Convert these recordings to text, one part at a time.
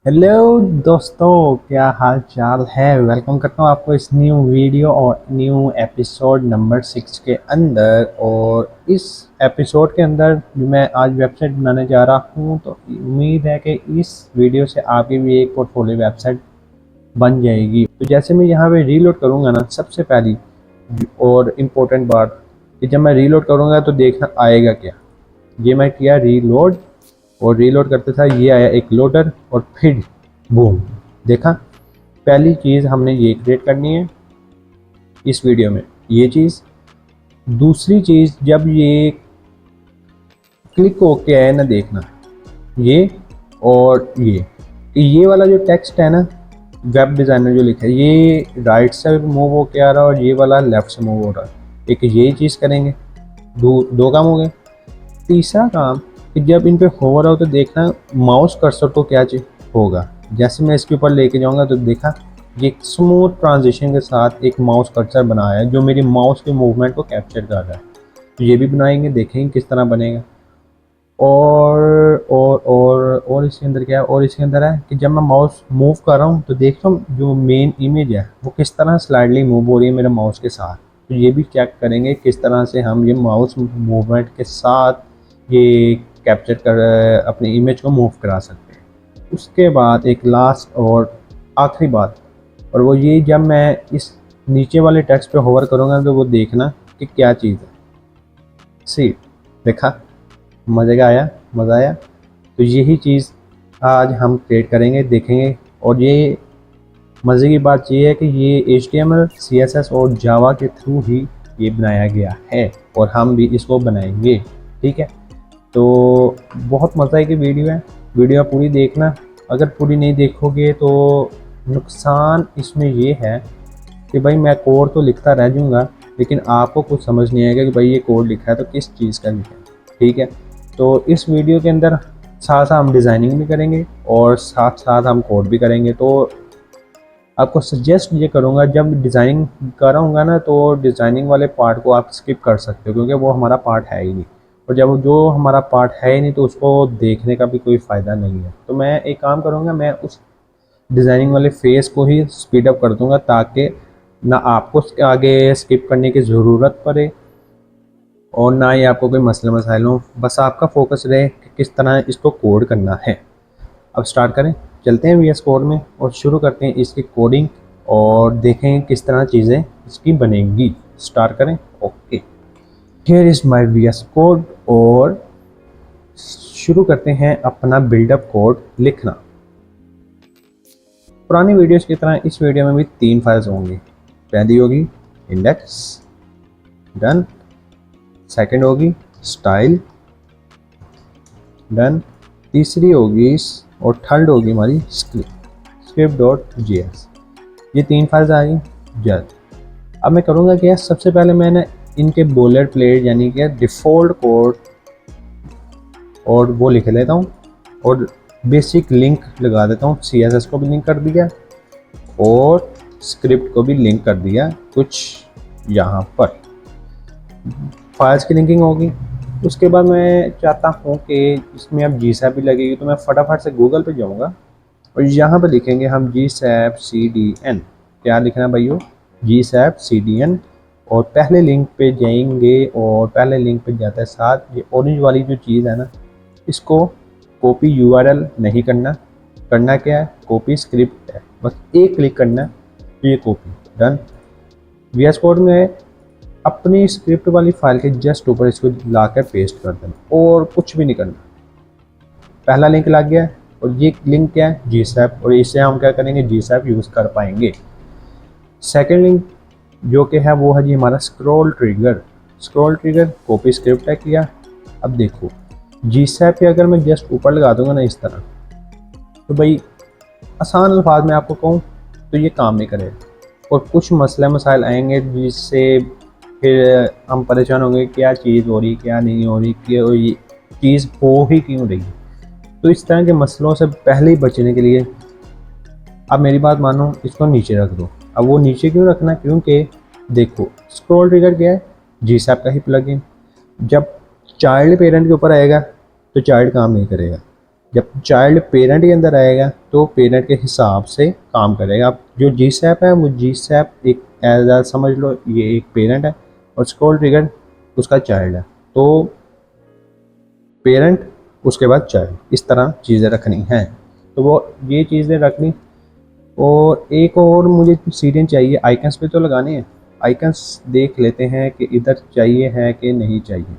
Hello दोस्तों, क्या हाल चाल है। वेलकम करता हूँ आपको इस न्यू वीडियो और न्यू एपिसोड नंबर 6 के अंदर। और इस एपिसोड के अंदर जो मैं आज वेबसाइट बनाने जा रहा हूँ, तो उम्मीद है कि इस वीडियो से आपकी भी एक पोर्टफोलियो वेबसाइट बन जाएगी। तो जैसे मैं यहाँ पे रीलोड करूँगा ना, सबसे पहली और इम्पोर्टेंट बात कि जब मैं रीलोड करूँगा तो देखना आएगा क्या। ये मैं किया रीलोड, और रीलोड करते था ये आया एक लोडर, और फिर बूम, देखा। पहली चीज़ हमने ये क्रिएट करनी है इस वीडियो में, ये चीज़। दूसरी चीज़, जब ये क्लिक होके आए ना, देखना ये और ये वाला जो टेक्स्ट है ना, वेब डिज़ाइनर जो लिखा है, ये राइट से मूव होके आ रहा है और ये वाला लेफ़्ट से मूव हो रहा है। एक यही चीज़ करेंगे, दो काम हो गए। तीसरा काम कि जब इन पे होवर हो तो देखना माउस कर्सर को क्या होगा। जैसे मैं इसके ऊपर लेके जाऊंगा तो देखा ये एक स्मूथ ट्रांजिशन के साथ एक माउस कर्सर बनाया है जो मेरी माउस के मूवमेंट को कैप्चर कर रहा है। तो ये भी बनाएंगे, देखेंगे किस तरह बनेगा। और इसके अंदर क्या है, और इसके अंदर है कि जब मैं माउस मूव कर रहा हूँ तो देख रहा हूँ जो मेन इमेज है वो किस तरह स्लाइडली मूव हो रही है मेरे माउस के साथ। तो ये भी चेक करेंगे किस तरह से हम ये माउस मूवमेंट के साथ ये कैप्चर कर अपनी इमेज को मूव करा सकते हैं। उसके बाद एक लास्ट और आखिरी बात, और वो ये, जब मैं इस नीचे वाले टेक्स्ट पे होवर करूँगा तो वो देखना कि क्या चीज़ है। सी, देखा, मज़ा आया। तो यही चीज़ आज हम क्रिएट करेंगे, देखेंगे। और ये मज़े की बात ये है कि ये HTML, CSS और जावा के थ्रू ही ये बनाया गया है और हम भी इसको बनाएंगे। ठीक है, तो बहुत मज़े की वीडियो है, वीडियो पूरी देखना। अगर पूरी नहीं देखोगे तो नुकसान इसमें ये है कि भाई मैं कोड तो लिखता रह जाऊँगा, लेकिन आपको कुछ समझ नहीं आएगा कि भाई ये कोड लिखा है तो किस चीज़ का लिखा है। ठीक है, तो इस वीडियो के अंदर साथ साथ हम डिज़ाइनिंग भी करेंगे और साथ साथ हम कोड भी करेंगे। तो आपको सजेस्ट ये करूँगा, जब डिज़ाइनिंग कर रहा हूँगा ना, तो डिज़ाइनिंग वाले पार्ट को आप स्किप कर सकते हो क्योंकि वो हमारा पार्ट है ही नहीं। और जब जो हमारा पार्ट है ही नहीं तो उसको देखने का भी कोई फ़ायदा नहीं है। तो मैं एक काम करूँगा, मैं उस डिज़ाइनिंग वाले फेज़ को ही स्पीड अप कर दूँगा ताकि ना आपको उसके आगे स्किप करने की ज़रूरत पड़े और ना ही आपको कोई मसले मसाइल हो। बस आपका फोकस रहे कि किस तरह इसको कोड करना है। अब स्टार्ट करें, चलते हैं VS कोड में और शुरू करते हैं इसकी कोडिंग और देखें किस तरह चीज़ें इसकी बनेंगी। स्टार्ट करें, okay. Here is my VS code और शुरू करते हैं अपना बिल्डअप कोड लिखना। पुरानी वीडियोस की तरह इस वीडियो में भी 3 फाइल्स होंगी। पहली होगी इंडेक्स, डन। सेकंड होगी स्टाइल, डन। तीसरी होगी और थर्ड होगी हमारी script.js। ये 3 फाइल्स आ गई जल्द। अब मैं करूँगा क्या, सबसे पहले मैंने इनके बोलेट प्लेट यानी कि डिफ़ॉल्ट कोड और वो लिख लेता हूँ और बेसिक लिंक लगा देता हूँ। CSS को भी लिंक कर दिया और स्क्रिप्ट को भी लिंक कर दिया कुछ यहाँ पर। फाइल्स की लिंकिंग होगी। उसके बाद मैं चाहता हूँ कि इसमें अब GSAP भी लगेगी, तो मैं फटाफट से गूगल पे जाऊँगा और यहाँ पे लिखेंगे हम GSAP CDN। क्या लिखना है भाइयों, GSAP CDN। और पहले लिंक पे जाएंगे और पहले लिंक पे जाते हैं साथ ये ऑरेंज वाली जो चीज़ है ना, इसको कॉपी URL नहीं करना। करना क्या है, कॉपी स्क्रिप्ट है, बस एक क्लिक करना है तो ये कॉपी, डन। VS कोड में अपनी स्क्रिप्ट वाली फाइल के जस्ट ऊपर इसको ला कर पेस्ट कर देना और कुछ भी नहीं करना। पहला लिंक लग गया और ये लिंक क्या है, GSAP, और इससे हम क्या करेंगे, GSAP यूज़ कर पाएंगे। सेकेंड लिंक जो कि है वो है जी हमारा scroll trigger. Scroll trigger copy script है किया। अब देखो GSAP पे अगर मैं जस्ट ऊपर लगा दूंगा ना इस तरह, तो भाई आसान अल्फाज में आपको कहूँ तो ये काम नहीं करेगा और कुछ मसले मसाइल आएंगे जिससे फिर हम परेशान होंगे क्या चीज़ हो रही, क्या नहीं हो रही, क्या ये चीज़ हो ही क्यों रही। तो इस तरह के मसलों से पहले ही बचने के लिए अब मेरी बात मानो, इसको नीचे रख दो। अब वो नीचे क्यों रखना, क्योंकि देखो स्क्रॉल ट्रिगर क्या है, GSAP का ही प्लगइन। जब चाइल्ड पेरेंट के ऊपर आएगा तो चाइल्ड काम नहीं करेगा। जब चाइल्ड पेरेंट के अंदर आएगा तो पेरेंट के हिसाब से काम करेगा। अब जो जी सैप है वो जी सैप एक एज समझ लो ये एक पेरेंट है और स्क्रॉल ट्रिगर उसका चाइल्ड है, तो पेरेंट उसके बाद चाइल्ड, इस तरह चीज़ें रखनी हैं। तो वो ये चीज़ें रखनी। और एक और मुझे सीरियन चाहिए, आइकन्स पे तो लगाने हैं, आइकन्स देख लेते हैं कि इधर चाहिए है कि नहीं चाहिए।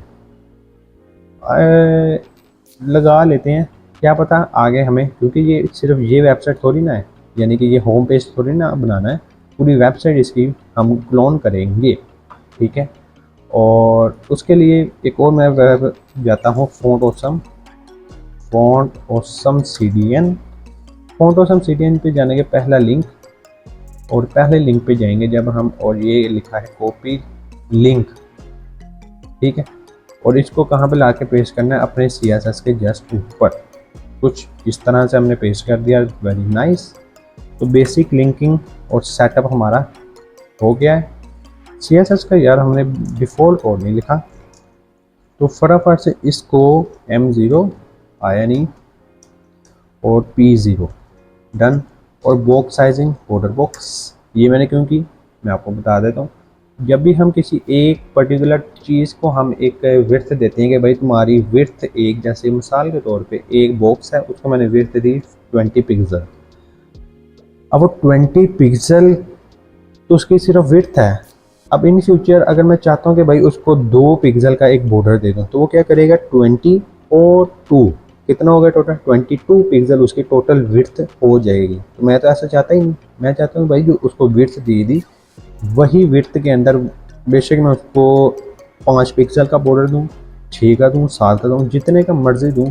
लगा लेते हैं, क्या पता आगे हमें, क्योंकि ये सिर्फ ये वेबसाइट थोड़ी ना है, यानी कि ये होम पेज थोड़ी ना बनाना है, पूरी वेबसाइट इसकी हम क्लोन करेंगे, ठीक है। और उसके लिए एक और मैं वेब जाता हूँ font awesome CDN। Font awesome CDN पे जाने के पहला लिंक, और पहले लिंक पे जाएंगे जब हम, और ये लिखा है कॉपी लिंक, ठीक है। और इसको कहाँ पे लाके पेस्ट करना है, अपने CSS के जस्ट ऊपर, कुछ इस तरह से हमने पेस्ट कर दिया। Very nice. तो बेसिक लिंकिंग और सेटअप हमारा हो गया है। CSS का यार हमने डिफ़ॉल्ट कोड नहीं लिखा, तो फटाफट से इसको M0 आया नहीं और P0 डन। और बॉक्स साइजिंग बॉर्डर बॉक्स, ये मैंने क्यों की मैं आपको बता देता हूँ। जब भी हम किसी एक पर्टिकुलर चीज़ को हम एक विड्थ देते हैं कि भाई तुम्हारी विड्थ एक, जैसे मिसाल के तौर पे एक बॉक्स है उसको मैंने विड्थ दी 20 पिक्सल। अब वो 20 पिक्सल तो उसकी सिर्फ विड्थ है। अब इन फ्यूचर अगर मैं चाहता हूँ कि भाई उसको 2 पिक्सल का एक बॉर्डर दे दूँ, तो वो क्या करेगा 20 और 2 कितना हो गया टोटल 22 पिक्सल उसकी टोटल विड्थ हो जाएगी। तो मैं तो ऐसा चाहता ही नहीं, मैं चाहता हूँ भाई जो उसको विड्थ दी थी वही विड्थ के अंदर, बेशक मैं उसको 5 पिक्सल का बॉर्डर दूँ, 6 का दूँ, 7 का दूँ, जितने का मर्जी दूँ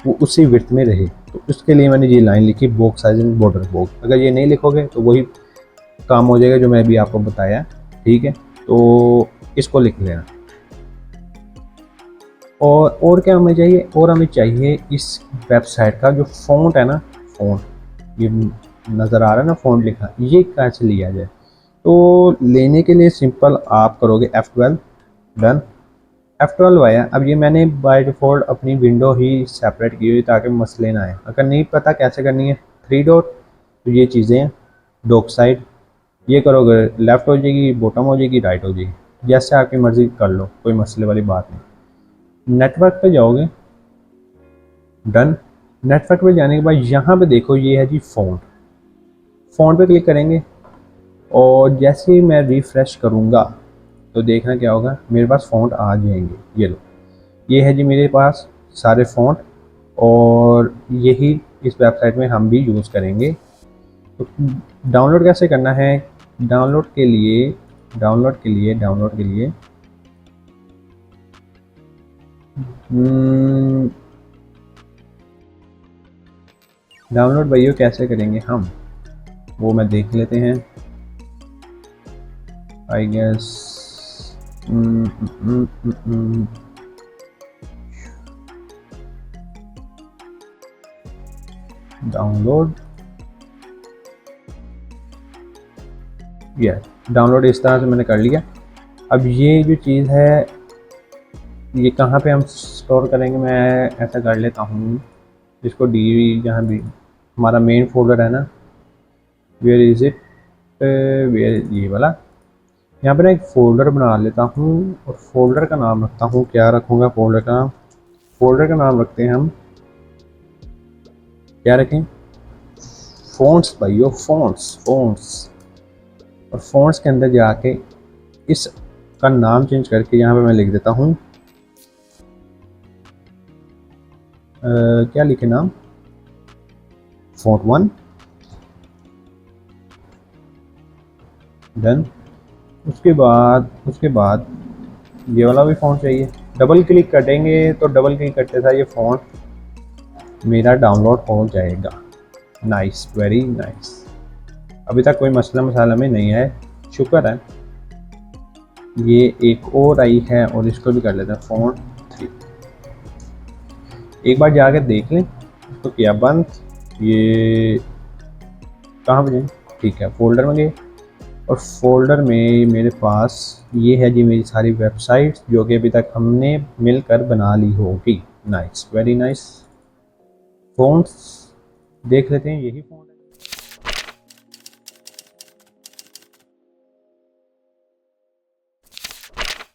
वो उसी विड्थ में रहे। तो उसके लिए मैंने ये लाइन लिखी बॉक्स साइजिंग बॉर्डर बॉक्स। अगर ये नहीं लिखोगे तो वही काम हो जाएगा जो मैं अभी आपको बताया, ठीक है। तो इसको लिख लेना। और क्या हमें चाहिए, और हमें चाहिए इस वेबसाइट का जो फ़ॉन्ट है ना, फ़ॉन्ट ये नज़र आ रहा है ना फ़ॉन्ट लिखा, ये कैसे लिया जाए। तो लेने के लिए सिंपल आप करोगे F12 डन। F12 आया। अब ये मैंने बाय डिफ़ॉल्ट अपनी विंडो ही सेपरेट की हुई ताकि मसले ना आए। अगर नहीं पता कैसे करनी है 3 डॉट, तो ये चीज़ें हैं डॉक साइड, ये करोगे लेफ़्ट हो जाएगी, बॉटम हो जाएगी, राइट हो जाएगी, जैसे आपकी मर्ज़ी कर लो, कोई मसले वाली बात नहीं। नेटवर्क पे जाओगे डन। नेटवर्क पे जाने के बाद यहाँ पे देखो ये है जी फ़ॉन्ट, फ़ॉन्ट पे क्लिक करेंगे और जैसे ही मैं रिफ़्रेश करूँगा तो देखना क्या होगा, मेरे पास फ़ॉन्ट आ जाएंगे। ये लो, ये है जी मेरे पास सारे फ़ॉन्ट, और यही इस वेबसाइट में हम भी यूज़ करेंगे। तो डाउनलोड कैसे करना है, डाउनलोड के लिए डाउनलोड भाइयों कैसे करेंगे हम, वो मैं देख लेते हैं। I guess download, yes download इस तरह से मैंने कर लिया। अब ये जो चीज़ है ये कहाँ पे हम स्टोर करेंगे, मैं ऐसा कर लेता हूँ इसको डी, जहाँ भी हमारा मेन फोल्डर है ना, वेयर इज़ इट, वेयर, ये वाला, यहाँ पे ना एक फ़ोल्डर बना लेता हूँ और फोल्डर का नाम रखता हूँ, क्या रखूँगा फोल्डर का नाम, फोल्डर का नाम रखते हैं हम, क्या रखें, फ़ॉन्ट्स भाइयों, फ़ॉन्ट्स। और फ़ॉन्ट्स के अंदर जाके इस का नाम चेंज करके यहाँ पे मैं लिख देता हूँ, क्या लिखे नाम, फ़ॉन्ट 1 डन। उसके बाद ये वाला भी फ़ॉन्ट चाहिए। डबल क्लिक करेंगे तो डबल क्लिक करते था ये फ़ॉन्ट मेरा डाउनलोड हो जाएगा। Nice, very nice. अभी तक कोई मसला मसाला में नहीं है, शुक्र है। ये एक और आई है और इसको भी कर लेते हैं फ़ॉन्ट 3। एक बार जाकर देख लें इसको, किया बंद, ये कहाँ पे जाए, ठीक है फोल्डर में गए और फोल्डर में मेरे पास ये है जी मेरी सारी वेबसाइट्स जो कि अभी तक हमने मिलकर बना ली होगी। Nice, very nice. फ़ोन्स देख लेते हैं, यही फ़ोन